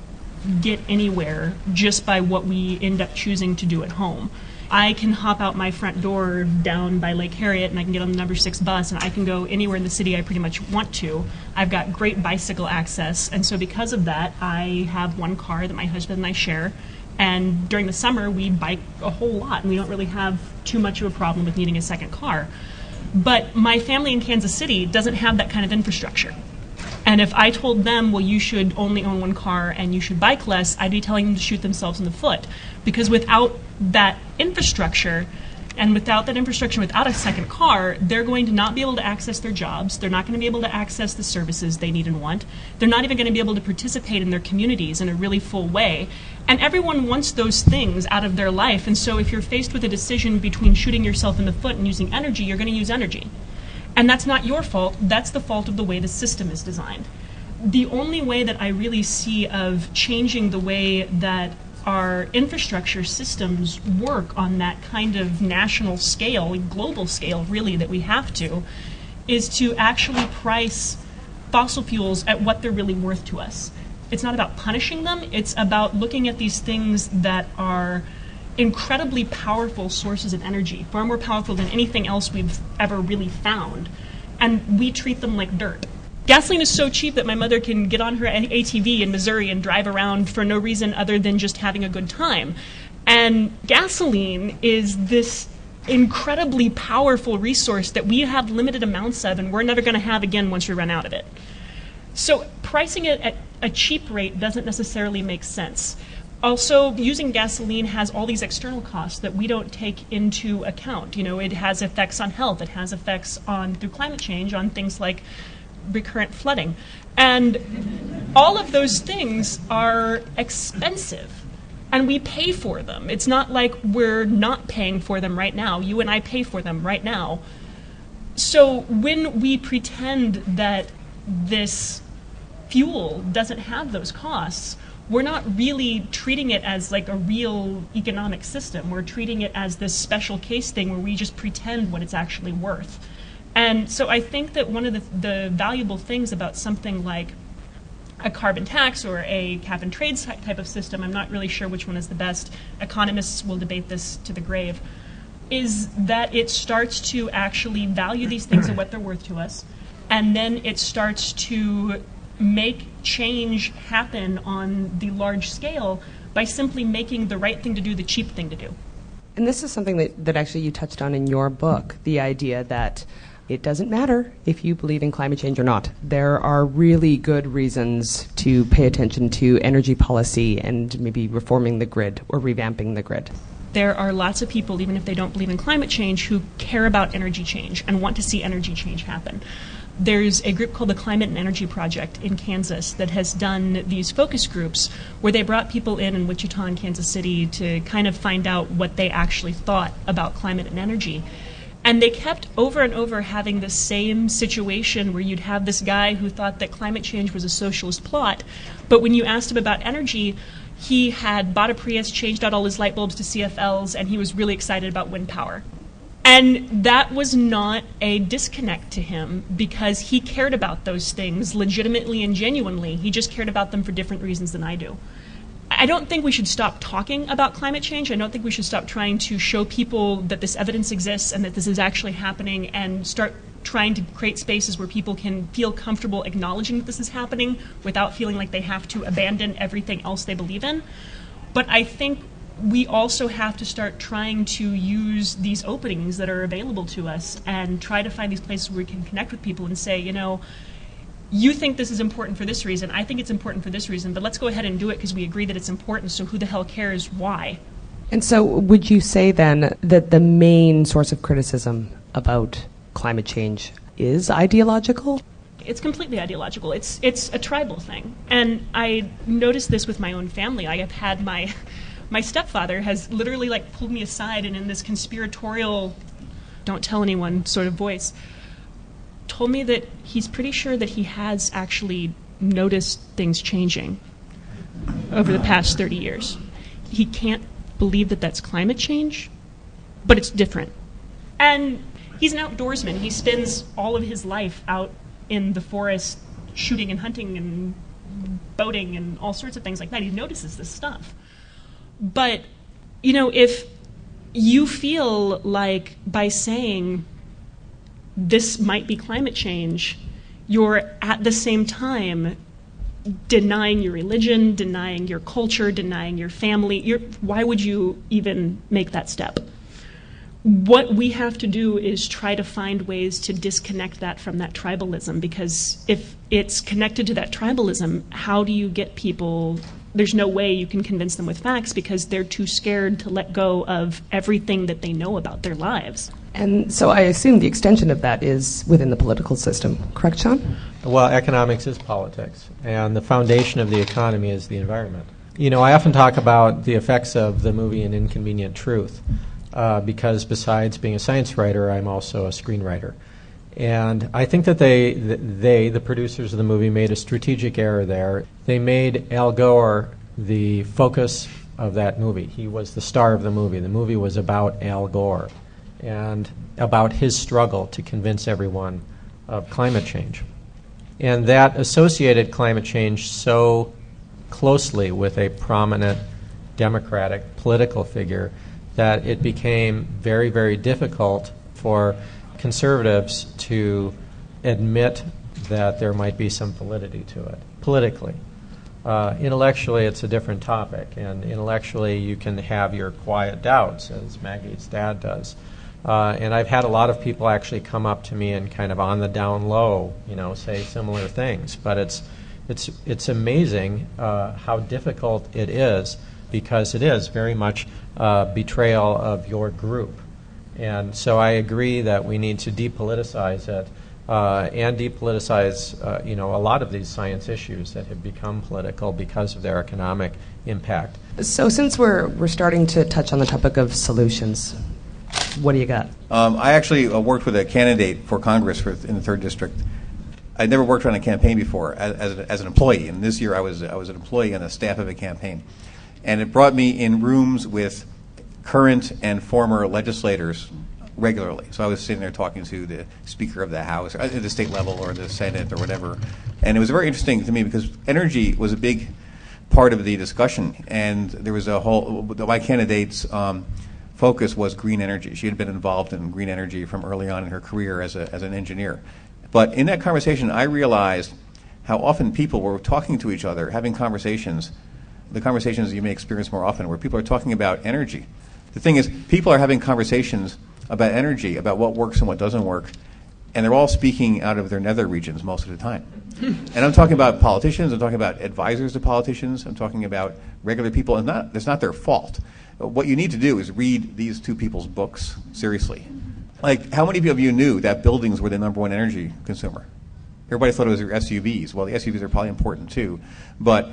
get anywhere just by what we end up choosing to do at home. I can hop out my front door down by Lake Harriet and I can get on the number 6 bus and I can go anywhere in the city I pretty much want to. I've got great bicycle access, and so because of that, I have one car that my husband and I share, and during the summer we bike a whole lot and we don't really have too much of a problem with needing a second car. But my family in Kansas City doesn't have that kind of infrastructure. And if I told them, well, you should only own one car and you should bike less, I'd be telling them to shoot themselves in the foot. Because without that infrastructure, and without a second car, they're going to not be able to access their jobs. They're not going to be able to access the services they need and want. They're not even going to be able to participate in their communities in a really full way. And everyone wants those things out of their life. And so if you're faced with a decision between shooting yourself in the foot and using energy, you're going to use energy. And that's not your fault. That's the fault of the way the system is designed. The only way that I really see of changing the way that our infrastructure systems work on that kind of national scale, global scale really, that we have to, is to actually price fossil fuels at what they're really worth to us. It's not about punishing them. It's about looking at these things that are incredibly powerful sources of energy, far more powerful than anything else we've ever really found, and we treat them like dirt. Gasoline is so cheap that my mother can get on her ATV in Missouri and drive around for no reason other than just having a good time. And gasoline is this incredibly powerful resource that we have limited amounts of and we're never going to have again once we run out of it. So pricing it at a cheap rate doesn't necessarily make sense. Also, using gasoline has all these external costs that we don't take into account. It has effects on health. It has effects through climate change, on things like recurrent flooding. And all of those things are expensive, and we pay for them. It's not like we're not paying for them right now. You and I pay for them right now. So when we pretend that this fuel doesn't have those costs, we're not really treating it as like a real economic system. We're treating it as this special case thing where we just pretend what it's actually worth. And so I think that one of the valuable things about something like a carbon tax or a cap and trade type of system, I'm not really sure which one is the best, economists will debate this to the grave, is that it starts to actually value these things at what they're worth to us, and then it starts to make change happen on the large scale by simply making the right thing to do the cheap thing to do. And this is something that actually you touched on in your book, the idea that it doesn't matter if you believe in climate change or not. There are really good reasons to pay attention to energy policy and maybe reforming the grid or revamping the grid. There are lots of people, even if they don't believe in climate change, who care about energy change and want to see energy change happen. There's a group called the Climate and Energy Project in Kansas that has done these focus groups where they brought people in Wichita and Kansas City to kind of find out what they actually thought about climate and energy. And they kept over and over having the same situation where you'd have this guy who thought that climate change was a socialist plot, but when you asked him about energy, he had bought a Prius, changed out all his light bulbs to CFLs, and he was really excited about wind power. And that was not a disconnect to him because he cared about those things legitimately and genuinely. He just cared about them for different reasons than I do. I don't think we should stop talking about climate change. I don't think we should stop trying to show people that this evidence exists and that this is actually happening, and start trying to create spaces where people can feel comfortable acknowledging that this is happening without feeling like they have to abandon everything else they believe in. But I think we also have to start trying to use these openings that are available to us and try to find these places where we can connect with people and say, you know, you think this is important for this reason, I think it's important for this reason, but let's go ahead and do it because we agree that it's important, so who the hell cares why? And so would you say then that the main source of criticism about climate change is ideological? It's completely ideological. It's a tribal thing. And I noticed this with my own family. I have had my stepfather has literally like pulled me aside and in this conspiratorial, don't tell anyone sort of voice, told me that he's pretty sure that he has actually noticed things changing over the past 30 years. He can't believe that that's climate change, but it's different. And he's an outdoorsman. He spends all of his life out in the forest shooting and hunting and boating and all sorts of things like that. He notices this stuff. But, you know, if you feel like by saying this might be climate change, you're at the same time denying your religion, denying your culture, denying your family. Why would you even make that step? What we have to do is try to find ways to disconnect that from that tribalism, because if it's connected to that tribalism, how do you get people? There's no way you can convince them with facts because they're too scared to let go of everything that they know about their lives. And so I assume the extension of that is within the political system. Correct, Shawn? Well, economics is politics, and the foundation of the economy is the environment. You know, I often talk about the effects of the movie An Inconvenient Truth, because besides being a science writer, I'm also a screenwriter. And I think that the producers of the movie, made a strategic error there. They made Al Gore the focus of that movie. He was the star of the movie. The movie was about Al Gore and about his struggle to convince everyone of climate change. And that associated climate change so closely with a prominent Democratic political figure that it became very, very difficult for conservatives to admit that there might be some validity to it politically. Intellectually, it's a different topic, and intellectually you can have your quiet doubts, as Maggie's dad does. And I've had a lot of people actually come up to me and kind of on the down low, you know, say similar things. But it's amazing how difficult it is, because it is very much betrayal of your group. And so I agree that we need to depoliticize it and depoliticize, a lot of these science issues that have become political because of their economic impact. So since we're starting to touch on the topic of solutions, what do you got? I actually worked with a candidate for Congress in the 3rd District. I'd never worked on a campaign before as an employee, and this year I was an employee on the staff of a campaign. And it brought me in rooms with current and former legislators regularly. So I was sitting there talking to the Speaker of the House, at the state level or the Senate or whatever. And it was very interesting to me because energy was a big part of the discussion. And there was my candidate's focus was green energy. She had been involved in green energy from early on in her career as an engineer. But in that conversation, I realized how often people were talking to each other, having conversations, the conversations you may experience more often, where people are talking about energy. The thing is, people are having conversations about energy, about what works and what doesn't work, and they're all speaking out of their nether regions most of the time. And I'm talking about politicians, I'm talking about advisors to politicians, I'm talking about regular people, and it's not their fault. What you need to do is read these two people's books seriously. Like, how many of you knew that buildings were the #1 energy consumer? Everybody thought it was your SUVs. Well, the SUVs are probably important too. But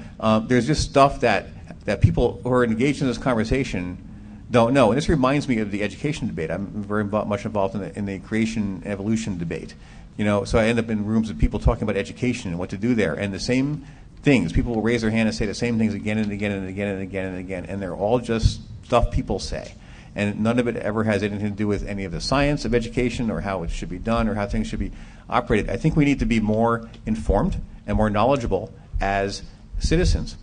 there's just stuff that people who are engaged in this conversation don't know. And this reminds me of the education debate. I'm very much involved in the creation and evolution debate. So I end up in rooms with people talking about education and what to do there. And the same things, people will raise their hand and say the same things again and again and again and again and again. And they're all just stuff people say. And none of it ever has anything to do with any of the science of education or how it should be done or how things should be operated. I think we need to be more informed and more knowledgeable as citizens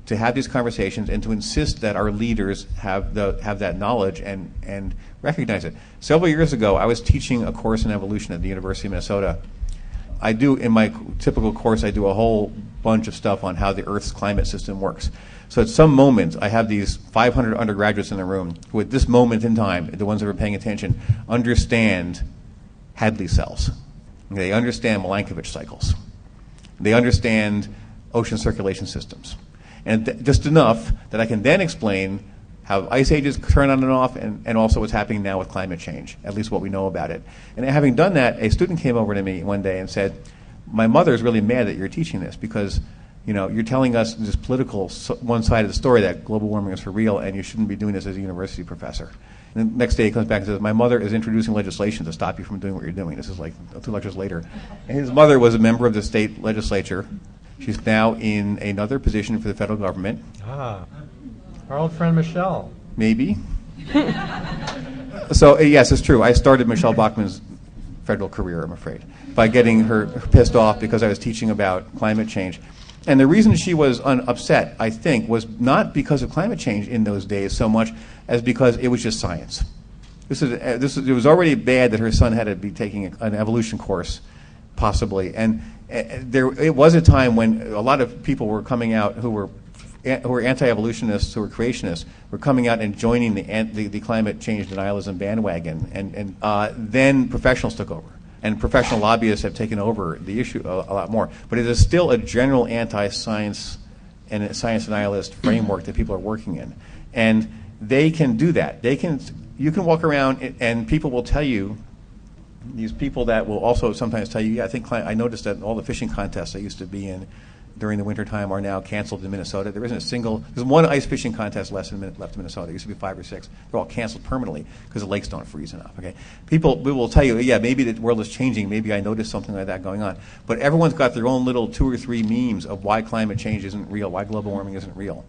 to have these conversations and to insist that our leaders have that knowledge and recognize it. Several years ago, I was teaching a course in evolution at the University of Minnesota. In my typical course, I do a whole bunch of stuff on how the Earth's climate system works. So at some moment, I have these 500 undergraduates in the room who at this moment in time, the ones that are paying attention, understand Hadley cells. They understand Milankovitch cycles. They understand ocean circulation systems. And just enough that I can then explain how ice ages turn on and off and also what's happening now with climate change, at least what we know about it. And having done that, a student came over to me one day and said, my mother is really mad that you're teaching this because you're telling us this political one side of the story that global warming is for real and you shouldn't be doing this as a university professor. And the next day he comes back and says, my mother is introducing legislation to stop you from doing what you're doing. This is like 2 lectures later. And his mother was a member of the state legislature. She's now in another position for the federal government. Ah, our old friend Michelle. Maybe. So, yes, it's true. I started Michelle Bachmann's federal career, I'm afraid, by getting her pissed off because I was teaching about climate change. And the reason she was upset, I think, was not because of climate change in those days so much as because it was just science. It was already bad that her son had to be taking an evolution course, possibly. And it was a time when a lot of people were coming out who were anti-evolutionists, who were creationists, were coming out and joining the climate change denialism bandwagon. And then professionals took over. And professional lobbyists have taken over the issue a lot more. But it is still a general anti-science and a science denialist framework that people are working in. And they can do that. You can walk around and people will tell you, these people that will also sometimes tell you, yeah, I noticed that all the fishing contests I used to be in during the wintertime are now canceled in Minnesota. There's one ice fishing contest left in Minnesota. There used to be 5 or 6. They're all canceled permanently because the lakes don't freeze enough. Okay, we will tell you, yeah, maybe the world is changing. Maybe I noticed something like that going on. But everyone's got their own little 2 or 3 memes of why climate change isn't real, why global warming isn't real,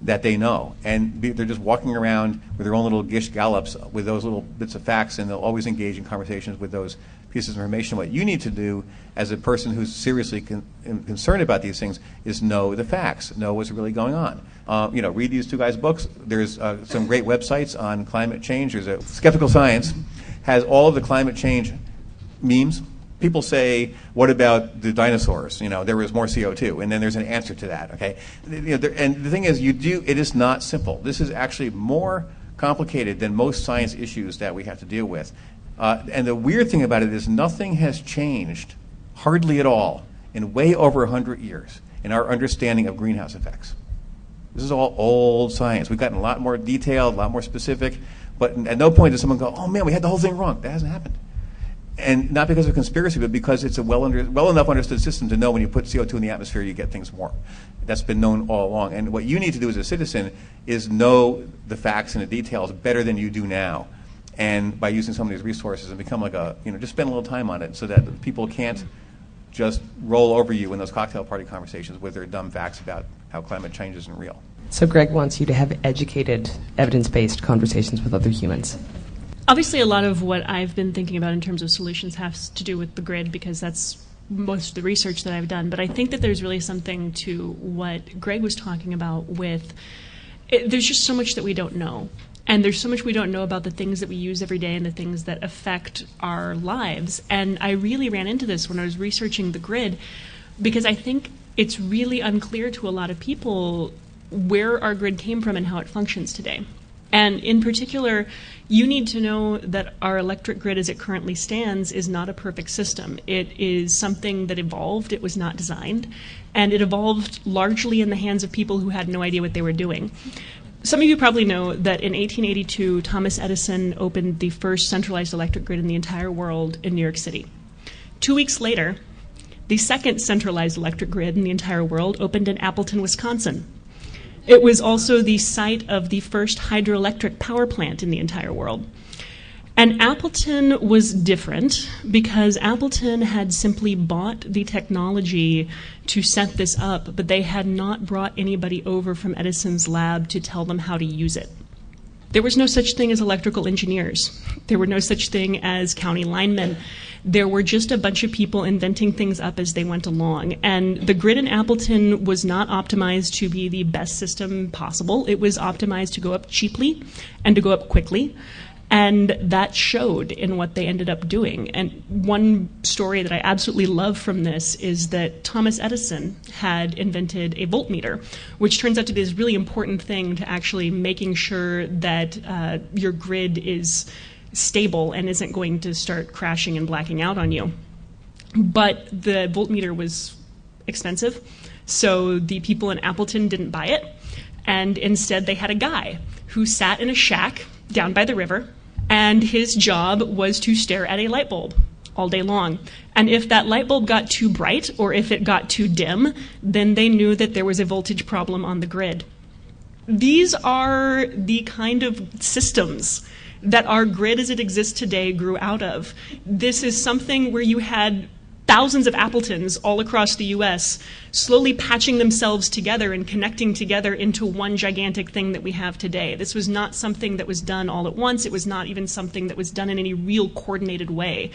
that they know. And they're just walking around with their own little gish gallops with those little bits of facts, and they'll always engage in conversations with those pieces of information. What you need to do as a person who's seriously concerned about these things is know the facts, know what's really going on. Read these 2 guys' books. There's some great websites on climate change. There's a Skeptical Science has all of the climate change memes. People say, what about the dinosaurs? There was more CO2, and then there's an answer to that, okay? And the thing is, it is not simple. This is actually more complicated than most science issues that we have to deal with. And the weird thing about it is nothing has changed, hardly at all, in way over 100 years in our understanding of greenhouse effects. This is all old science. We've gotten a lot more detailed, a lot more specific, but at no point does someone go, oh man, we had the whole thing wrong. That hasn't happened. And not because of conspiracy, but because it's a well enough understood system to know when you put CO2 in the atmosphere, you get things warm. That's been known all along. And what you need to do as a citizen is know the facts and the details better than you do now. And by using some of these resources and become like just spend a little time on it so that people can't just roll over you in those cocktail party conversations with their dumb facts about how climate change isn't real. So Greg wants you to have educated, evidence-based conversations with other humans. Obviously, a lot of what I've been thinking about in terms of solutions has to do with the grid because that's most of the research that I've done. But I think that there's really something to what Greg was talking about there's just so much that we don't know. And there's so much we don't know about the things that we use every day and the things that affect our lives. And I really ran into this when I was researching the grid because I think it's really unclear to a lot of people where our grid came from and how it functions today. And in particular, you need to know that our electric grid as it currently stands is not a perfect system. It is something that evolved. It was not designed. And it evolved largely in the hands of people who had no idea what they were doing. Some of you probably know that in 1882, Thomas Edison opened the first centralized electric grid in the entire world in New York City. 2 weeks later, the second centralized electric grid in the entire world opened in Appleton, Wisconsin. It was also the site of the first hydroelectric power plant in the entire world. And Appleton was different because Appleton had simply bought the technology to set this up, but they had not brought anybody over from Edison's lab to tell them how to use it. There was no such thing as electrical engineers. There were no such thing as county linemen. There were just a bunch of people inventing things up as they went along. And the grid in Appleton was not optimized to be the best system possible. It was optimized to go up cheaply and to go up quickly. And that showed in what they ended up doing. And one story that I absolutely love from this is that Thomas Edison had invented a voltmeter, which turns out to be this really important thing to actually making sure that your grid is stable and isn't going to start crashing and blacking out on you. But the voltmeter was expensive, so the people in Appleton didn't buy it. And instead they had a guy who sat in a shack down by the river, and his job was to stare at a light bulb all day long. And if that light bulb got too bright or if it got too dim, then they knew that there was a voltage problem on the grid. These are the kind of systems that our grid as it exists today grew out of. This is something where you had thousands of Appletons all across the US slowly patching themselves together and connecting together into one gigantic thing that we have today. This was not something that was done all at once. It was not even something that was done in any real coordinated way.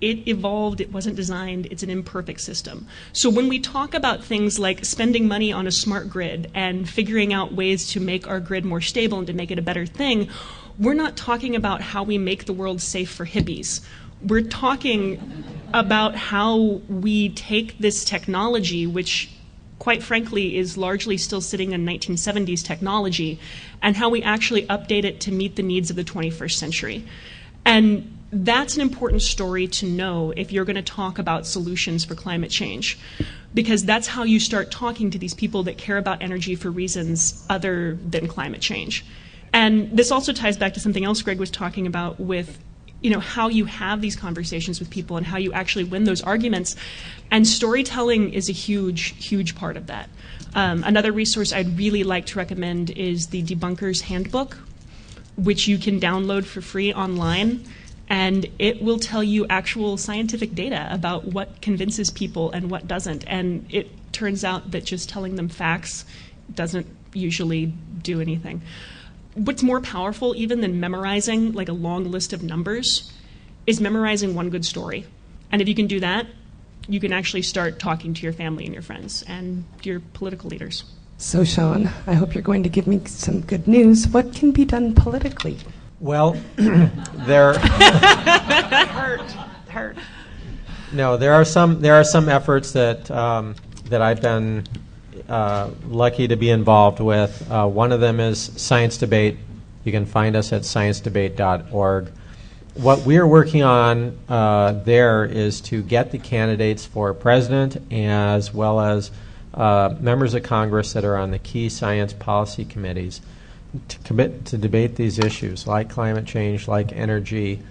It evolved, it wasn't designed, it's an imperfect system. So when we talk about things like spending money on a smart grid and figuring out ways to make our grid more stable and to make it a better thing, we're not talking about how we make the world safe for hippies. We're talking about how we take this technology, which quite frankly is largely still sitting in 1970s technology, and how we actually update it to meet the needs of the 21st century. And that's an important story to know if you're going to talk about solutions for climate change, because that's how you start talking to these people that care about energy for reasons other than climate change. And this also ties back to something else Greg was talking about with how you have these conversations with people and how you actually win those arguments. And storytelling is a huge, huge part of that. Another resource I'd really like to recommend is the Debunker's Handbook, which you can download for free online. And it will tell you actual scientific data about what convinces people and what doesn't. And it turns out that just telling them facts doesn't usually do anything. What's more powerful even than memorizing like a long list of numbers is memorizing one good story. And if you can do that, you can actually start talking to your family and your friends and your political leaders. So, Shawn, I hope you're going to give me some good news. What can be done politically? Well, there there are some efforts that I've been lucky to be involved with. One of them is Science Debate. You can find us at sciencedebate.org. What we're working on there is to get the candidates for president as well as members of Congress that are on the key science policy committees to commit to debate these issues like climate change, like energy,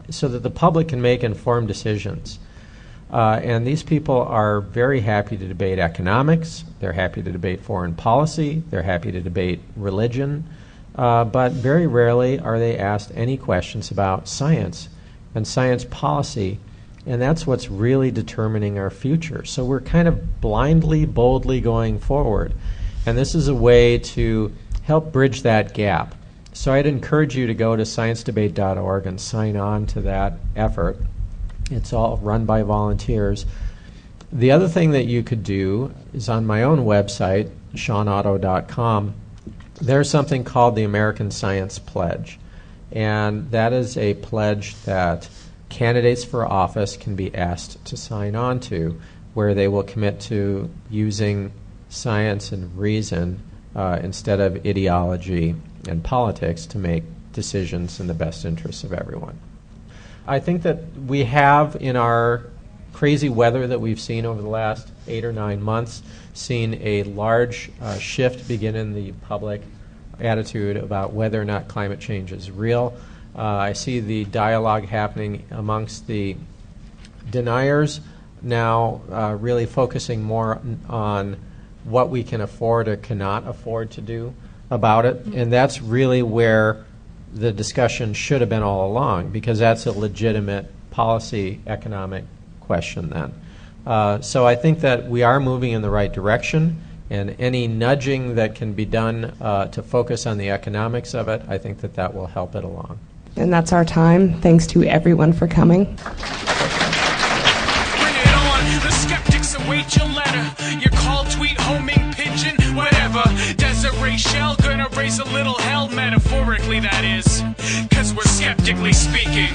so that the public can make informed decisions. And these people are very happy to debate economics, they're happy to debate foreign policy, they're happy to debate religion, but very rarely are they asked any questions about science and science policy, and that's what's really determining our future. So we're kind of blindly, boldly going forward, and this is a way to help bridge that gap. So I'd encourage you to go to sciencedebate.org and sign on to that effort. It's all run by volunteers. The other thing that you could do is on my own website, ShawnOtto.com, there's something called the American Science Pledge. And that is a pledge that candidates for office can be asked to sign on to, where they will commit to using science and reason instead of ideology and politics to make decisions in the best interests of everyone. I think that we have, in our crazy weather that we've seen over the last 8 or 9 months, seen a large shift begin in the public attitude about whether or not climate change is real. I see the dialogue happening amongst the deniers now really focusing more on what we can afford or cannot afford to do about it. And that's really where the discussion should have been all along, because that's a legitimate policy economic question then. So I think that we are moving in the right direction, and any nudging that can be done to focus on the economics of it, I think that that will help it along. And that's our time. Thanks to everyone for coming. Bring it on, the skeptics await your letter. Your call, tweet, homing, pigeon, whatever. Desiree Schell gonna raise a little hell, metaphorically that is. 'Cause we're skeptically speaking.